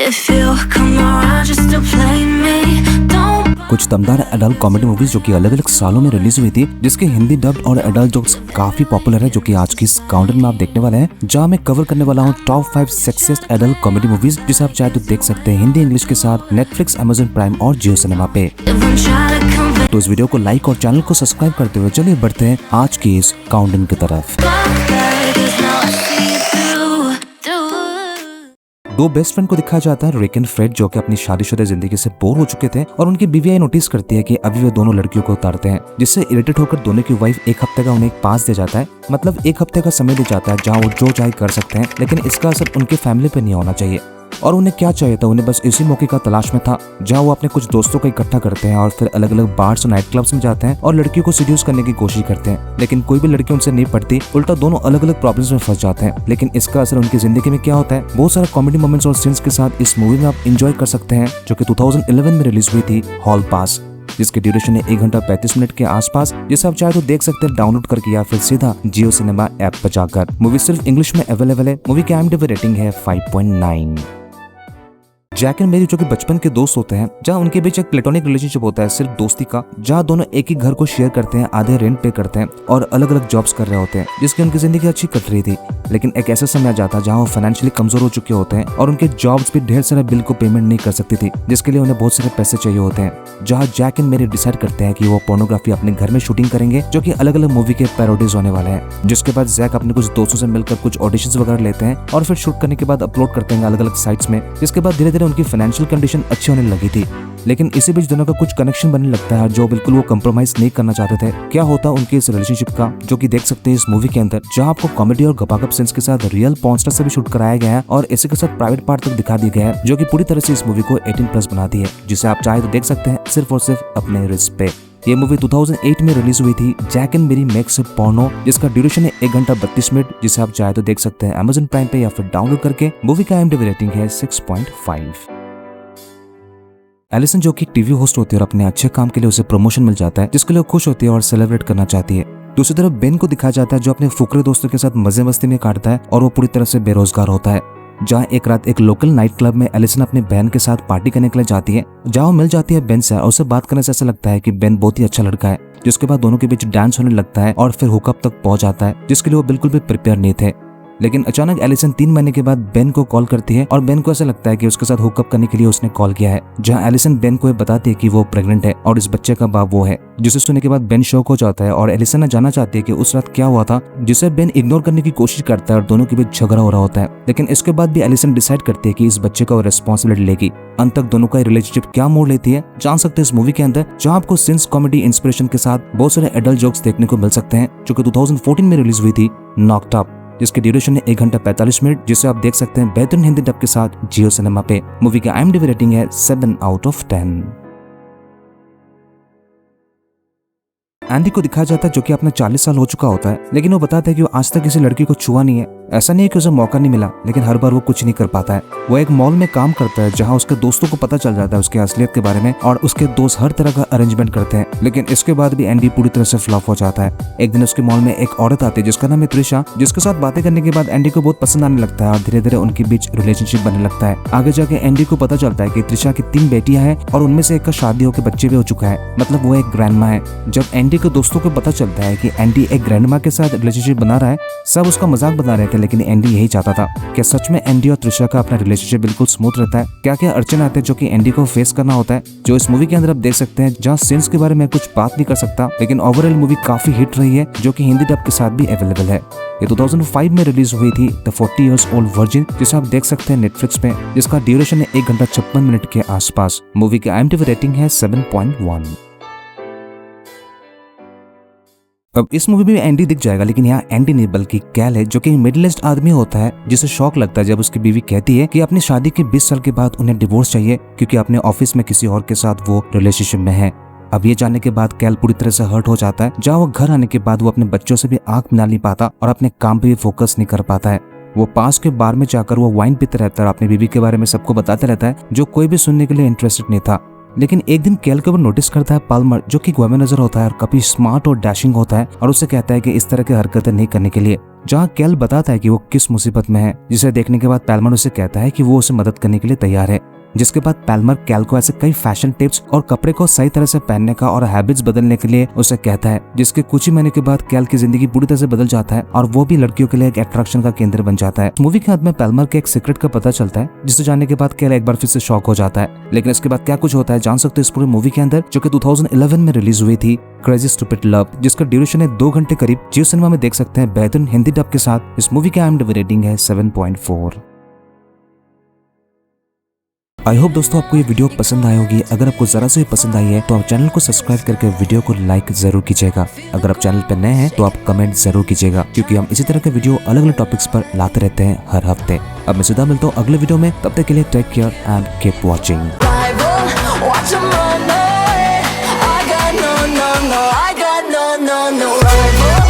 If you come around just to play me, don't. कुछ दमदार adult comedy movies जो कि अलग अलग सालों में रिलीज हुई थी, जिसके हिंदी डब्ड और एडल्ट जोक्स काफी पॉपुलर है, जो कि आज की इस काउंटर में आप देखने वाले हैं, जहां मैं कवर करने वाला हूं top 5 sexiest adult comedy movies, जिसे आप चाहे तो देख सकते हैं हिंदी इंग्लिश के साथ नेटफ्लिक्स, अमेज़न प्राइम और जियो सिनेमा पे। तो इस वीडियो को लाइक और चैनल को सब्सक्राइब करते हुए चलिए बढ़ते हैं आज की इस काउंटिंग की तरफ। दो बेस्ट फ्रेंड को दिखाया जाता है, रिक एंड फ्रेड, जो कि अपनी शादीशुदा जिंदगी से बोर हो चुके थे और उनकी बीवी नोटिस करती है कि अभी वे दोनों लड़कियों को उतारते हैं, जिससे इरिटेट होकर दोनों की वाइफ एक हफ्ते का उन्हें एक पास दे जाता है, मतलब एक हफ्ते का समय दे जाता है जहाँ वो जो चाहे कर सकते हैं, लेकिन इसका असर उनके फैमिली पे नहीं होना चाहिए। और उन्हें क्या चाहिए था, उन्हें बस इसी मौके का तलाश में था जहां वो अपने कुछ दोस्तों को इकट्ठा करते हैं और फिर अलग अलग बार्स और नाइट क्लब्स में जाते हैं और लड़कियों को सीड्यूस करने की कोशिश करते हैं, लेकिन कोई भी लड़की उनसे नहीं पड़ती, उल्टा दोनों अलग अलग प्रॉब्लम्स में फंस जाते हैं। लेकिन इसका असर उनकी जिंदगी में क्या होता है, बहुत सारा कॉमेडी मोमेंट्स और सीन्स के साथ इस मूवी में आप एंजॉय कर सकते हैं, जो कि 2011 में रिलीज हुई थी, हॉल पास, जिसकी ड्यूरेशन है 1 घंटा 35 मिनट के आसपास, जिसे आप चाहे तो देख सकते हैं डाउनलोड करके या फिर सीधा जियो सिनेमा ऐप पर जाकर। मूवी सिर्फ इंग्लिश में अवेलेबल है। मूवी की IMDb रेटिंग है 5.9। जैक एंड मेरी जो कि बचपन के दोस्त होते हैं, जहां उनके बीच एक प्लेटोनिक रिलेशनशिप होता है सिर्फ दोस्ती का, जहां दोनों एक ही घर को शेयर करते हैं, आधे रेंट पे करते हैं और अलग अलग जॉब्स कर रहे होते हैं, जिसकी उनकी जिंदगी अच्छी कट रही थी। लेकिन एक ऐसा समय आ जाता जहां वो फाइनेंशियली कमजोर हो चुके होते हैं और उनके जॉब्स भी ढेर सारे बिल को पेमेंट नहीं कर सकती थी, जिसके लिए उन्हें बहुत सारे पैसे चाहिए होते हैं। जहां जैक एंड मेरी डिसाइड करते हैं कि वो पोर्नोग्राफी अपने घर में शूटिंग करेंगे, जो कि अलग अलग मूवी के पैरोडीज होने वाले हैं। जिसके बाद जैक अपने कुछ दोस्तों से मिलकर कुछ ऑडिशंस वगैरह लेते हैं और फिर शूट करने के बाद अपलोड करते हैं अलग अलग साइट्स में। जिसके बाद धीरे धीरे उनकी फाइनेंशियल कंडीशन अच्छी होने लगी थी, लेकिन इसी बीच दोनों का कुछ कनेक्शन बनने लगता है जो बिल्कुल वो कंप्रोमाइज नहीं करना चाहते थे। क्या होता उनके इस रिलेशनशिप का, जो कि देख सकते हैं इस मूवी के अंदर, जहां आपको कॉमेडी और गपागप सीन्स के साथ रियल पॉर्न स्टार से भी शूट कराया गया है और इसी के साथ प्राइवेट पार्ट तक दिखा दिया गया है, जो कि पूरी तरह से इस मूवी को 18+ बनाती है, जिसे आप चाहे तो देख सकते हैं सिर्फ और सिर्फ अपने रिस्क पे। ये मूवी 2008 में रिलीज हुई थी, जैक एंड मेरी मेक्स पोर्नो, जिसका ड्यूरेशन है 1 घंटा 32 मिनट, जिसे आप चाहे तो देख सकते हैं अमेज़न प्राइम पे या फिर डाउनलोड करके। मूवी का IMDb रेटिंग है 6.5। एलिसन जो कि टीवी होस्ट होती है और अपने अच्छे काम के लिए उसे प्रमोशन मिल जाता है, जिसके लिए खुश होती है और सेलिब्रेट करना चाहती है। दूसरी तरफ बेन को दिखाया जाता है जो अपने फुकरे दोस्तों के साथ मजे मस्ती में काटता है और वो पूरी तरह से बेरोजगार होता है। जहाँ एक रात एक लोकल नाइट क्लब में एलिसन अपनी बहन के साथ पार्टी करने के लिए जाती है, जहाँ वो मिल जाती है बेन से और उससे बात करने से ऐसा लगता है कि बेन बहुत ही अच्छा लड़का है। जिसके बाद दोनों के बीच डांस होने लगता है और फिर हुकअप तक पहुंच जाता है, जिसके लिए वो बिल्कुल भी प्रिपेयर नहीं थे। लेकिन अचानक एलिसन 3 महीने के बाद बेन को कॉल करती है और बेन को ऐसा लगता है कि उसके साथ हुकअप करने के लिए उसने कॉल किया है, जहां एलिसन बेन को बताती है कि वो प्रेग्नेंट है और इस बच्चे का बाप वो है। जिसे सुनने के बाद बेन शॉक हो जाता है और एलिसन ने जानना चाहती है कि उस रात क्या हुआ था, जिसे बेन इग्नोर करने की कोशिश करता है और दोनों के बीच झगड़ा हो रहा होता है। लेकिन इसके बाद भी एलिसन डिसाइड करती है कि इस बच्चे का वो रेस्पॉन्सिबिलिटी लेगी। अंत तक दोनों का रिलेशनशिप क्या मोड़ लेती है जान सकते हैं इस मूवी के अंदर, जहां आपको सीन्स कॉमेडी इंस्पिरेशन के साथ बहुत सारे एडल्ट जोक्स देखने को मिल सकते हैं, जो कि 2014 में रिलीज हुई थी, नॉक्ड अप, जिसकी ड्यूरेशन है 1 घंटा 45 मिनट, जिसे आप देख सकते हैं बेहतरीन हिंदी डब के साथ जियो सिनेमा पे। मूवी की IMDb रेटिंग है 7/10। एंडी को दिखाया जाता है जो कि अपना 40 साल हो चुका होता है, लेकिन वो बताता है कि वो आज तक किसी लड़की को छुआ नहीं है। ऐसा नहीं है कि उसे मौका नहीं मिला, लेकिन हर बार वो कुछ नहीं कर पाता है। वो एक मॉल में काम करता है जहां उसके दोस्तों को पता चल जाता है उसके असलियत के बारे में और उसके दोस्त हर तरह का अरेंजमेंट करते हैं, लेकिन इसके बाद भी एंडी पूरी तरह से फ्लॉप हो जाता है। एक दिन उसके मॉल में एक औरत आती है जिसका नाम है त्रिशा, जिसके साथ बातें करने के बाद एंडी को बहुत पसंद आने लगता है और धीरे धीरे उनके बीच रिलेशनशिप बनने लगता है। आगे जाके एंडी को पता चलता है कि त्रिशा की 3 बेटियां हैं और उनमें से एक का शादी होकर बच्चे भी हो चुका है, मतलब वो एक ग्रैंडमा है। जब एंडी के दोस्तों को पता चलता है कि एंडी एक ग्रैंडमा के साथ रिलेशनशिप बना रहा है, सब उसका मजाक बना रहे थे, लेकिन एंडी यही चाहता था। क्या सच में एंडी और त्रिशा का अपना रिलेशनशिप बिल्कुल स्मूथ रहता है? क्या क्या अड़चन आते हैं जो कि एंडी को फेस करना होता है, जो इस मूवी के अंदर आप देख सकते हैं, जहां सीन्स के बारे में कुछ बात नहीं कर सकता, लेकिन ओवरऑल मूवी काफी हिट रही है, जो कि हिंदी डब के साथ भी अवेलेबल है। ये 2005 में रिलीज हुई थी, द 40 Years Old Virgin, जिसे आप देख सकते हैं नेटफ्लिक्स पे, जिसका ड्यूरेशन है 1 घंटा 56 मिनट के आसपास। मूवी की IMDb रेटिंग है 7.1। अब इस मूवी में एंडी दिख जाएगा, लेकिन यहाँ एंडी नहीं बल्कि कैल है, जो कि मिडिल एज्ड आदमी होता है, जिसे शौक लगता है जब उसकी बीवी कहती है कि अपनी शादी के 20 साल के बाद उन्हें डिवोर्स चाहिए क्योंकि अपने ऑफिस में किसी और के साथ वो रिलेशनशिप में है। अब ये जानने के बाद कैल पूरी तरह से हर्ट हो जाता है, जहाँ वो घर आने के बाद वो अपने बच्चों से भी आंख मिला नहीं पाता और अपने काम पे भी फोकस नहीं कर पाता है। वो पास के बार में जाकर वो वाइन पीते रहता है और अपनी बीवी के बारे में सबको बताते रहता है, जो कोई भी सुनने के लिए इंटरेस्टेड नहीं था। लेकिन एक दिन कैल को वो नोटिस करता है पाल्मर, जो कि वुमेनाइजर होता है और काफी स्मार्ट और डैशिंग होता है, और उसे कहता है कि इस तरह की हरकतें नहीं करने के लिए। जहाँ कैल बताता है कि वो किस मुसीबत में है, जिसे देखने के बाद पाल्मर उसे कहता है कि वो उसे मदद करने के लिए तैयार है। जिसके बाद पाल्मर कैल को ऐसे कई फैशन टिप्स और कपड़े को सही तरह से पहनने का और हैबिट्स बदलने के लिए उसे कहता है, जिसके कुछ ही महीने के बाद कैल की जिंदगी पूरी तरह से बदल जाता है और वो भी लड़कियों के लिए एक अट्रैक्शन का केंद्र बन जाता है। मूवी के अंत में पाल्मर के एक सीक्रेट का पता चलता है, जिसे जानने के बाद कैल एक बार फिर से शॉक हो जाता है। लेकिन इसके बाद क्या कुछ होता है जान सकते हो इस पूरी मूवी के अंदर, जो कि 2011 में रिलीज हुई थी, क्रेजी स्टूपिड लव, जिसका ड्यूरेशन है 2 घंटे करीब। जियो सिनेमा में देख सकते हैं बेहतरीन हिंदी डब के साथ। इस मूवी की IMDb रेटिंग है 7.4। आई होप दोस्तों आपको ये वीडियो पसंद आई होगी। अगर आपको जरा से भी पसंद आई है तो आप चैनल को सब्सक्राइब करके वीडियो को लाइक जरूर कीजिएगा। अगर आप चैनल पर नए हैं तो आप कमेंट जरूर कीजिएगा, क्योंकि हम इसी तरह के वीडियो अलग अलग टॉपिक्स पर लाते रहते हैं हर हफ्ते। अब मैं सीधा मिलता हूँ अगले वीडियो में, तब तक के लिए take care and keep watching. rival.